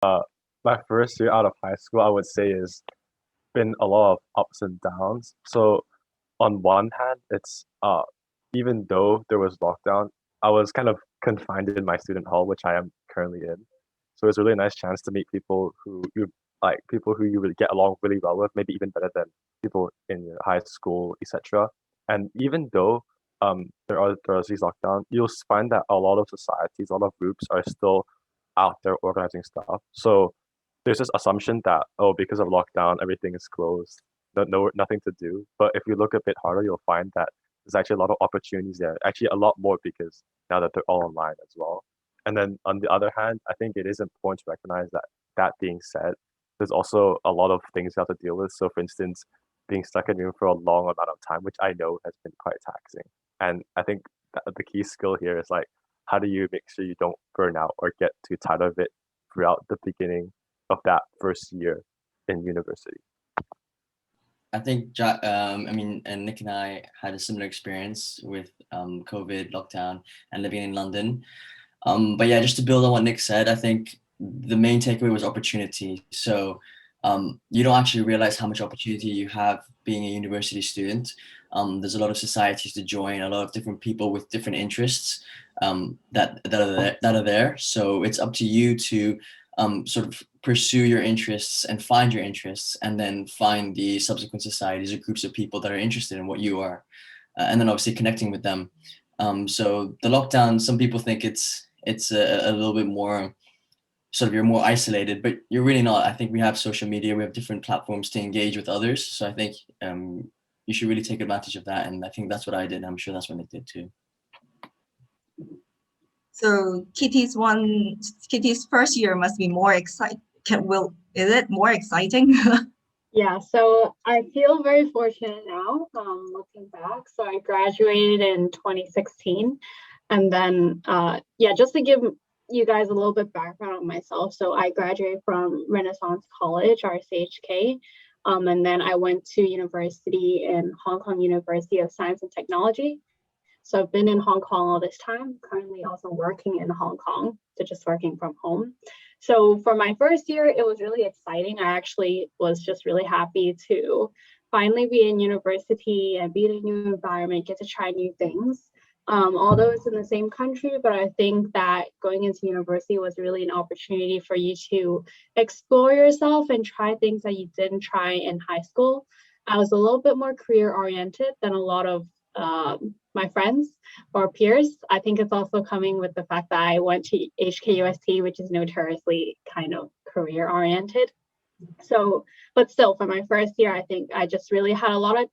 My first year out of high school, I would say, is been a lot of ups and downs. So on one hand, it's even though there was lockdown, I was kind of confined in my student hall, which I am currently in. So it's a really nice chance to meet people who you would get along really well with, maybe even better than people in your high school, etc. And even though there are these lockdown, you'll find that a lot of societies, a lot of groups are still out there organizing stuff. So there's this assumption that, oh, because of lockdown, everything is closed, nothing to do. But if you look a bit harder, you'll find that there's actually a lot of opportunities there. Actually, a lot more because now that they're all online as well. And then on the other hand, I think it is important to recognize that that being said, there's also a lot of things you have to deal with. So, for instance, being stuck in a room for a long amount of time, which I know has been quite taxing. And I think that the key skill here is like, how do you make sure you don't burn out or get too tired of it throughout the beginning of that first year in university? I think I mean, and Nick and I had a similar experience with COVID lockdown and living in London. But yeah, just to build on what Nick said, I think the main takeaway was opportunity. So you don't actually realize how much opportunity you have being a university student. There's a lot of societies to join, a lot of different people with different interests that are there. So it's up to you to sort of pursue your interests and find your interests, and then find the subsequent societies or groups of people that are interested in what you are, and then obviously connecting with them. So the lockdown, some people think it's a little bit more sort of, you're more isolated, but you're really not. I think we have social media, we have different platforms to engage with others. So I think you should really take advantage of that. And I think that's what I did. I'm sure that's what Nick did too. So Kitty's first year must be more exciting. Is it more exciting? Yeah, so I feel very fortunate now, looking back. So I graduated in 2016. And then, yeah, just to give you guys a little bit background on myself. So I graduated from Renaissance College, RCHK. And then I went to university in Hong Kong University of Science and Technology. So I've been in Hong Kong all this time, currently also working in Hong Kong, so just working from home. So for my first year, it was really exciting. I actually was just really happy to finally be in university and be in a new environment, get to try new things. Although it's in the same country, but I think that going into university was really an opportunity for you to explore yourself and try things that you didn't try in high school. I was a little bit more career oriented than a lot of my friends or peers. I think it's also coming with the fact that I went to HKUST, which is notoriously kind of career oriented. So, but still, for my first year, I think I just really had a lot of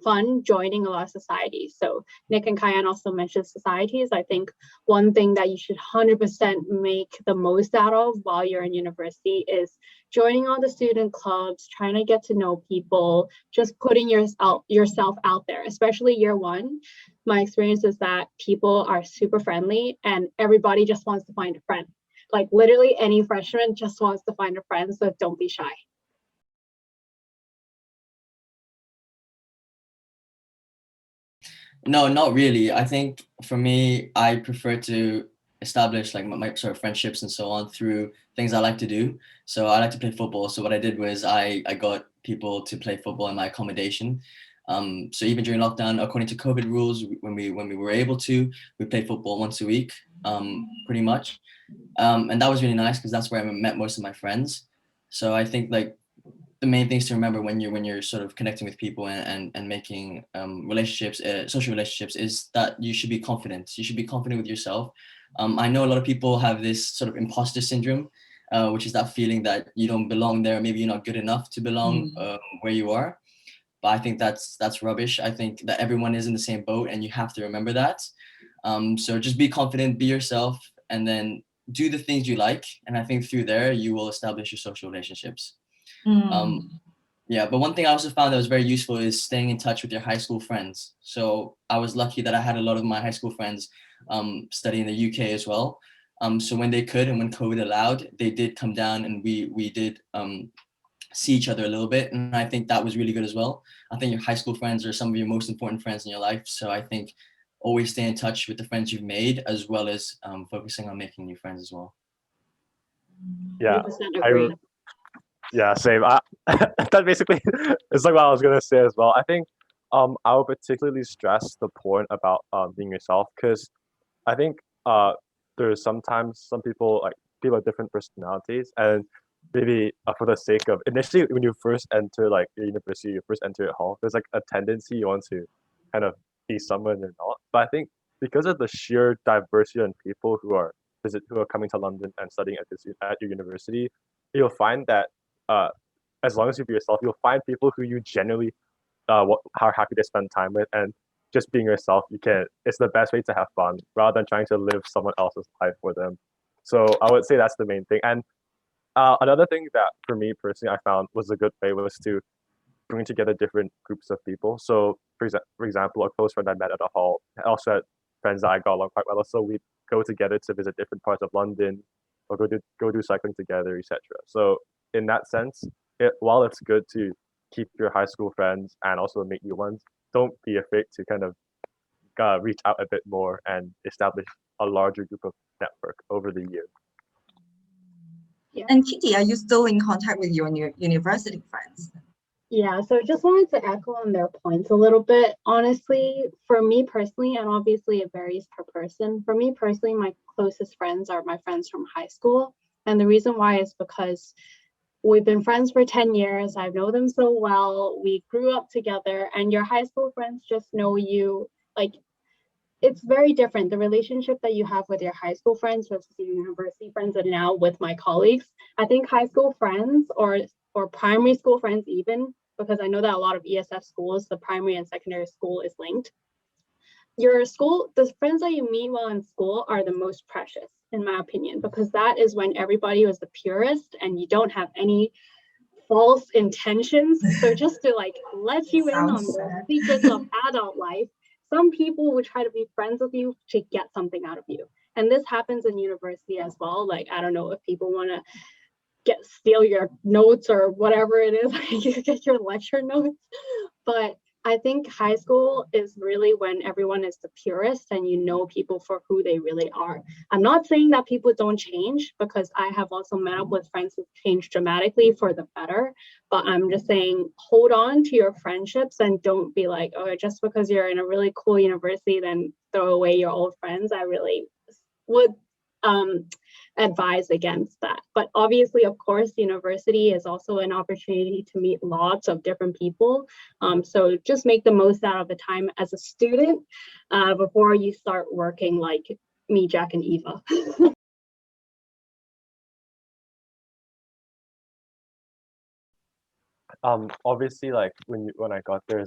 fun joining a lot of societies. So Nick and Kayan also mentioned societies. I think one thing that you should 100% make the most out of while you're in university is joining all the student clubs, trying to get to know people, just putting yourself out there, especially year one. My experience is that people are super friendly and everybody just wants to find a friend. Like literally any freshman just wants to find a friend, so don't be shy. No, not really. I think for me, I prefer to establish like my sort of friendships and so on through things I like to do. So I like to play football. So what I did was I got people to play football in my accommodation. So even during lockdown, according to COVID rules, when we were able to, we played football once a week, pretty much. And that was really nice because that's where I met most of my friends. So I think like the main things to remember when you're sort of connecting with people and making relationships, social relationships, is that you should be confident. You should be confident with yourself. I know a lot of people have this sort of imposter syndrome, which is that feeling that you don't belong there. Maybe you're not good enough to belong where you are. But I think that's rubbish. I think that everyone is in the same boat, and you have to remember that. So just be confident, be yourself, and then do the things you like. And I think through there, you will establish your social relationships. Yeah, but one thing I also found that was very useful is staying in touch with your high school friends. So I was lucky that I had a lot of my high school friends study in the UK as well. So when they could and when COVID allowed, they did come down and we did see each other a little bit. And I think that was really good as well. I think your high school friends are some of your most important friends in your life. So I think always stay in touch with the friends you've made, as well as focusing on making new friends as well. Yeah, 100% I agree. yeah, same. That basically is like what I was gonna say as well. I think I would particularly stress the point about being yourself because I think there's sometimes some people like people have different personalities and maybe for the sake of initially when you first enter like your university, you first enter at hall, there's like a tendency you want to kind of be someone you're not. But I think because of the sheer diversity in people who are coming to London and studying at your university, you'll find that uh, as long as you be yourself, you'll find people who you genuinely are happy to spend time with, and just being yourself, you can. It's the best way to have fun rather than trying to live someone else's life for them. So I would say that's the main thing. And another thing that for me personally I found was a good way was to bring together different groups of people. So for example, a close friend I met at a hall I also had friends that I got along quite well. So we'd go together to visit different parts of London or go do cycling together, etc. So in that sense, while it's good to keep your high school friends and also make new ones, don't be afraid to kind of reach out a bit more and establish a larger group of network over the years. And Kitty, are you still in contact with your university friends? Yeah, so just wanted to echo on their points a little bit. Honestly, for me personally, and obviously it varies per person, for me personally, my closest friends are my friends from high school. And the reason why is because we've been friends for 10 years. I know them so well. We grew up together, and your high school friends just know you. Like, it's very different. The relationship that you have with your high school friends versus your university friends, and now with my colleagues. I think high school friends or primary school friends even, because I know that a lot of ESF schools, the primary and secondary school is linked. Your school, the friends that you meet while in school are the most precious, in my opinion, because that is when everybody was the purest and you don't have any false intentions. So just to like let you in on the secrets of adult life, some people would try to be friends with you to get something out of you. And this happens in university as well. Like, I don't know if people want to steal your notes or whatever it is, you get your lecture notes. But I think high school is really when everyone is the purest and you know people for who they really are. I'm not saying that people don't change, because I have also met up with friends who've changed dramatically for the better. But I'm just saying, hold on to your friendships and don't be like, oh, just because you're in a really cool university, then throw away your old friends. I really would advise against that. But obviously, of course, university is also an opportunity to meet lots of different people. So just make the most out of the time as a student before you start working like me, Jack, and Eva. Obviously, like when I got there,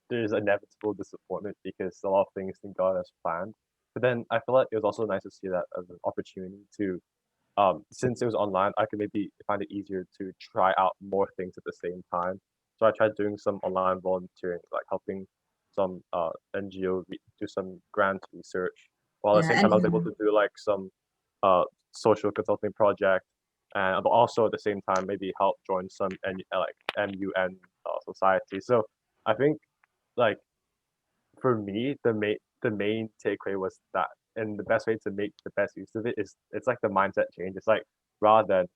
there's inevitable disappointment because a lot of things didn't go as planned. But then I feel like it was also nice to see that as an opportunity to since it was online, I could maybe find it easier to try out more things at the same time. So I tried doing some online volunteering, like helping some NGO do some grant research, while at the same time I was able to do like some social consulting project, and but also at the same time maybe help join some like MUN society. So I think like for me, the main takeaway was that, and the best way to make the best use of it is it's like the mindset change. It's like rather than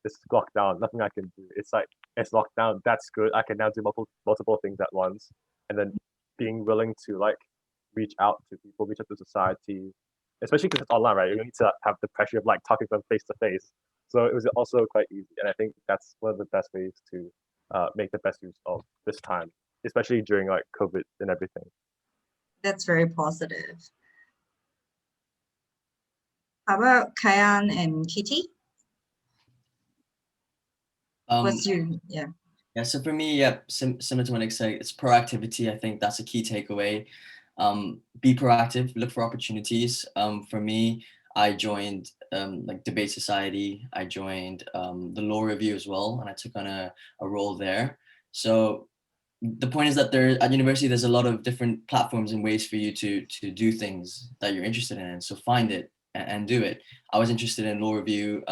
this is locked down, nothing I can do. It's like it's locked down. That's good. I can now do multiple things at once, and then being willing to like reach out to people, reach out to society, especially because it's online, right? You don't need to have the pressure of like talking to them face to face. So it was also quite easy, and I think that's one of the best ways to make the best use of this time, especially during like COVID and everything. That's very positive. How about Kayan and Kitty? What's your Yeah, so for me, yeah, similar to what Nick said, it's proactivity. I think that's a key takeaway. Be proactive, look for opportunities. For me, I joined like debate society. I joined the law review as well, and I took on a role there. So the point is that at university, there's a lot of different platforms and ways for you to do things that you're interested in. So find it and do it. I was interested in law review.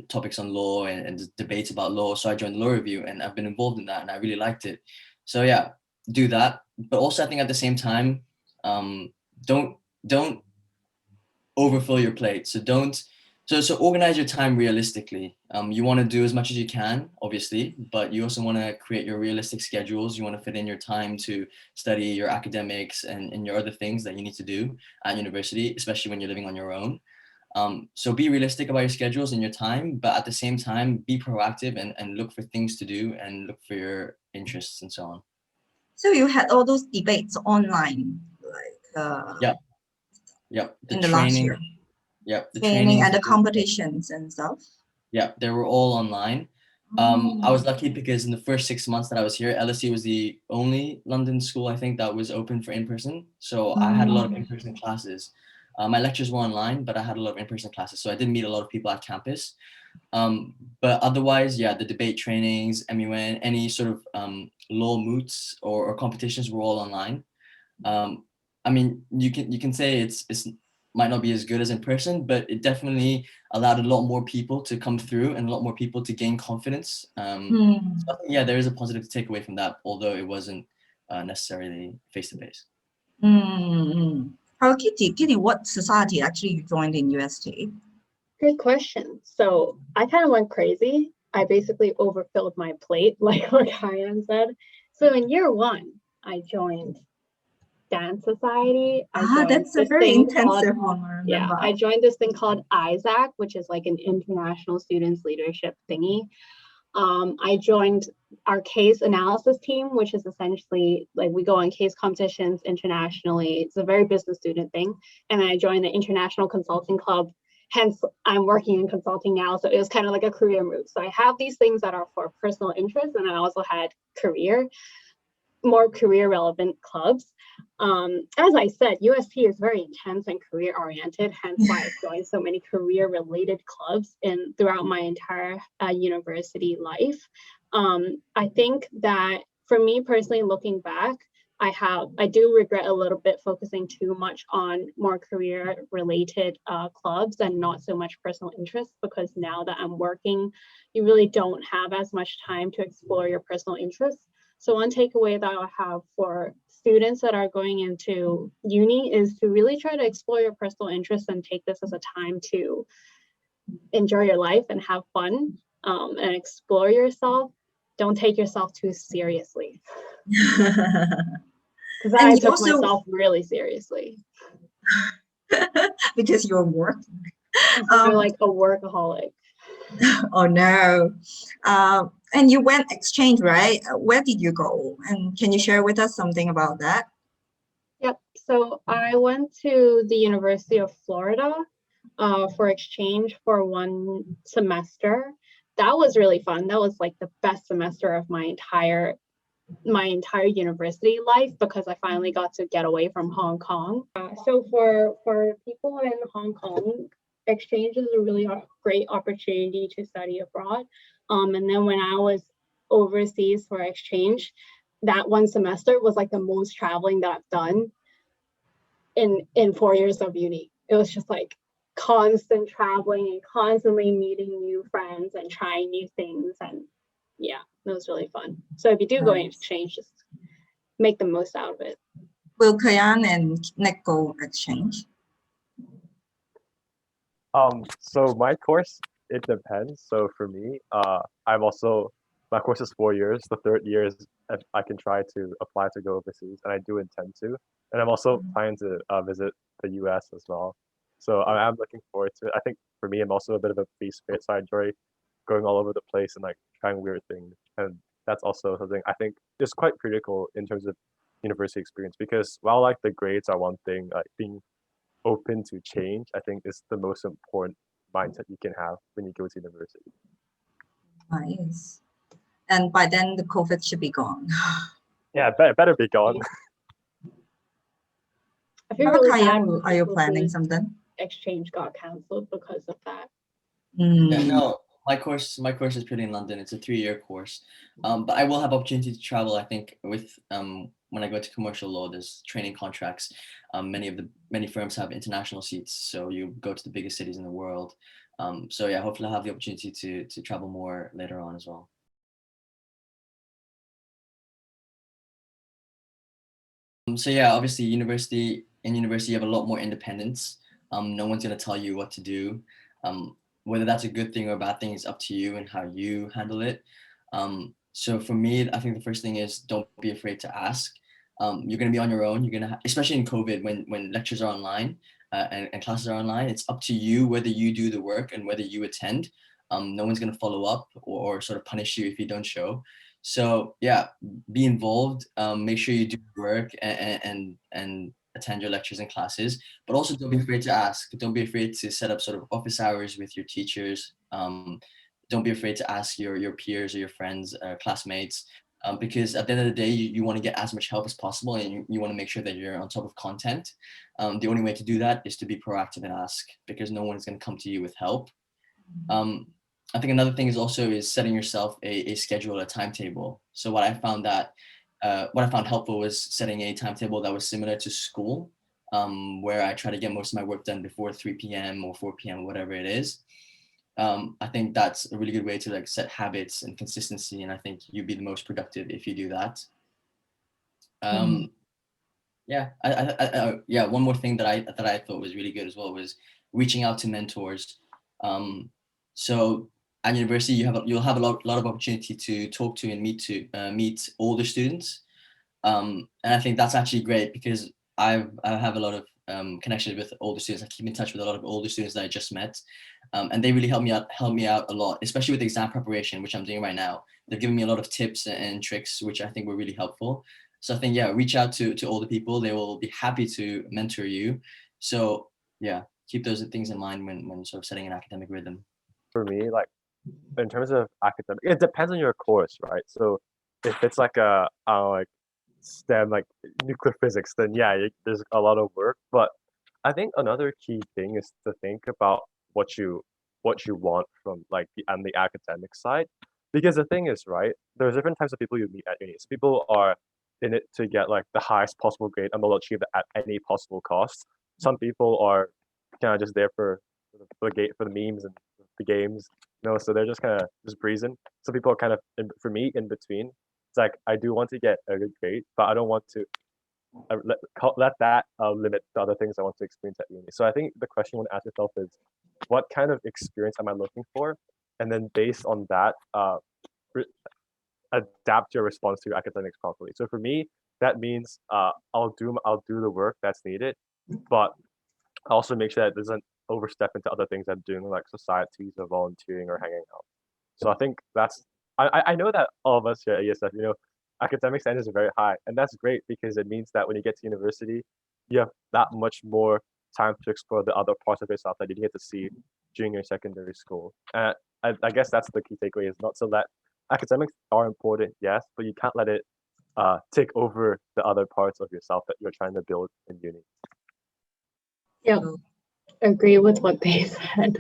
Topics on law and debates about law. So I joined Law Review and I've been involved in that and I really liked it. So yeah, do that. But also I think at the same time, don't overfill your plate. So don't So organize your time realistically. You want to do as much as you can, obviously, but you also want to create your realistic schedules. You want to fit in your time to study your academics and your other things that you need to do at university, especially when you're living on your own. So be realistic about your schedules and your time, but at the same time, be proactive and look for things to do and look for your interests and so on. So you had all those debates online, like Yeah. Yep. in the last year. Yep. The Training trainings. and the competitions and stuff. Yeah, they were all online. I was lucky because in the first 6 months that I was here, LSE was the only London school, I think, that was open for in-person. So I had a lot of in-person classes. My lectures were online, but I had a lot of in-person classes. So I did meet a lot of people at campus. But otherwise, yeah, the debate trainings, MUN, any sort of law moots or competitions were all online. I mean, you can say it's might not be as good as in person, but it definitely allowed a lot more people to come through and a lot more people to gain confidence. So I think, yeah, there is a positive to take away from that, although it wasn't necessarily face-to-face. How Kitty, what society actually you joined in UST? Good question. So I kind of went crazy. I basically overfilled my plate, like what Kayan said. So in year one, I joined Dance Society. That's a very intensive one. I Yeah, remember. I joined this thing called ISAC, which is like an international students leadership thingy. I joined our case analysis team, which is essentially like we go on case competitions internationally. It's a very business student thing. And I joined the International Consulting Club. Hence, I'm working in consulting now. So it was kind of like a career move. So I have these things that are for personal interest. And I also had more career relevant clubs. As I said, UST is very intense and career oriented, hence why I've joined so many career related clubs throughout my entire university life. I think that for me personally, looking back, I do regret a little bit focusing too much on more career related clubs and not so much personal interests, because now that I'm working, you really don't have as much time to explore your personal interests. So one takeaway that I have for students that are going into uni is to really try to explore your personal interests and take this as a time to enjoy your life and have fun and explore yourself. Don't take yourself too seriously. Because I took myself really seriously. Because you're working. You're like a workaholic. Oh no. And you went exchange, right? Where did you go? And can you share with us something about that? Yep. So I went to the University of Florida for exchange for 1 semester. That was really fun. That was like the best semester of my entire university life, because I finally got to get away from Hong Kong. So for people in Hong Kong, exchange is a really great opportunity to study abroad. And then when I was overseas for exchange, that 1 semester was like the most traveling that I've done in 4 years of uni. It was just like constant traveling and constantly meeting new friends and trying new things, and yeah, it was really fun. So if you do go in exchange, just make the most out of it. Will Kayan and Nick go exchange? So my course, it depends. So for me, my course is 4 years. The third year is I can try to apply to go overseas, and I do intend to. And I'm also planning to visit the US as well. So I am looking forward to it. I think for me, I'm also a bit of a free spirit, so I enjoy going all over the place and like trying weird things. And that's also something I think is quite critical in terms of university experience, because while like the grades are one thing, like being open to change, I think is the most important mindset you can have when you go to university. Nice. And by then the COVID should be gone. Yeah, better be gone. I feel How really Kayan, bad are you planning something? exchange got cancelled because of that. Yeah, no, my course is pretty in London. It's a 3-year course, but I will have opportunity to travel. I think with when I go to commercial law, there's training contracts. Many firms have international seats, so you go to the biggest cities in the world. So yeah, hopefully I'll have the opportunity to travel more later on as well. So yeah, obviously in university you have a lot more independence. No one's gonna tell you what to do. Whether that's a good thing or a bad thing is up to you and how you handle it. So for me, I think the first thing is don't be afraid to ask. You're going to be on your own. You're going to, especially in COVID, when lectures are online and classes are online, it's up to you whether you do the work and whether you attend. No one's going to follow up or sort of punish you if you don't show. So yeah, be involved. Make sure you do work and attend your lectures and classes, but also don't be afraid to ask. Don't be afraid to set up sort of office hours with your teachers. Don't be afraid to ask your peers or your friends, classmates, because at the end of the day, you want to get as much help as possible, and you want to make sure that you're on top of content. The only way to do that is to be proactive and ask, because no one is going to come to you with help. I think another thing is setting yourself a schedule, a timetable. So what I found helpful was setting a timetable that was similar to school, where I try to get most of my work done before 3 p.m. or 4 p.m., whatever it is. I think that's a really good way to like set habits and consistency, and I think you'd be the most productive if you do that. Yeah, yeah. One more thing that I thought was really good as well was reaching out to mentors. So at university, you'll have a lot of opportunity to talk to and meet older students, and I think that's actually great because I have a lot of connections with older students. I keep in touch with a lot of older students that I just met, and they really help me out a lot, especially with exam preparation, which I'm doing right now. They've given me a lot of tips and tricks, which I think were really helpful. So I think, yeah, reach out to older people. They will be happy to mentor you. So yeah, keep those things in mind when sort of setting an academic rhythm. For me, like in terms of academic, it depends on your course, right? So if it's like like STEM, like nuclear physics, then yeah, there's a lot of work. But I think another key thing is to think about what you want from like the academic side, because the thing is, right, there's different types of people you meet at uni. So people are in it to get like the highest possible grade and they'll achieve it at any possible cost. Some people are kind of just there for the memes and the games, so they're just kind of just breezing. Some people are kind of for me in between. It's like I do want to get a good grade, but I don't want to let that limit the other things I want to experience at uni. So I think the question you want to ask yourself is, what kind of experience am I looking for? And then based on that, adapt your response to your academics properly. So for me, that means I'll do the work that's needed, but also make sure that it doesn't overstep into other things I'm doing, like societies or volunteering or hanging out. So I think I know that all of us here at ESF, academic standards are very high, and that's great because it means that when you get to university, you have that much more time to explore the other parts of yourself that you didn't get to see during your secondary school. And I guess that's the key takeaway, is not to let academics are important, yes, but you can't let it take over the other parts of yourself that you're trying to build in uni. Yeah, agree with what they said,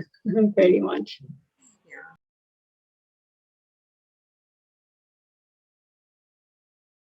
pretty much.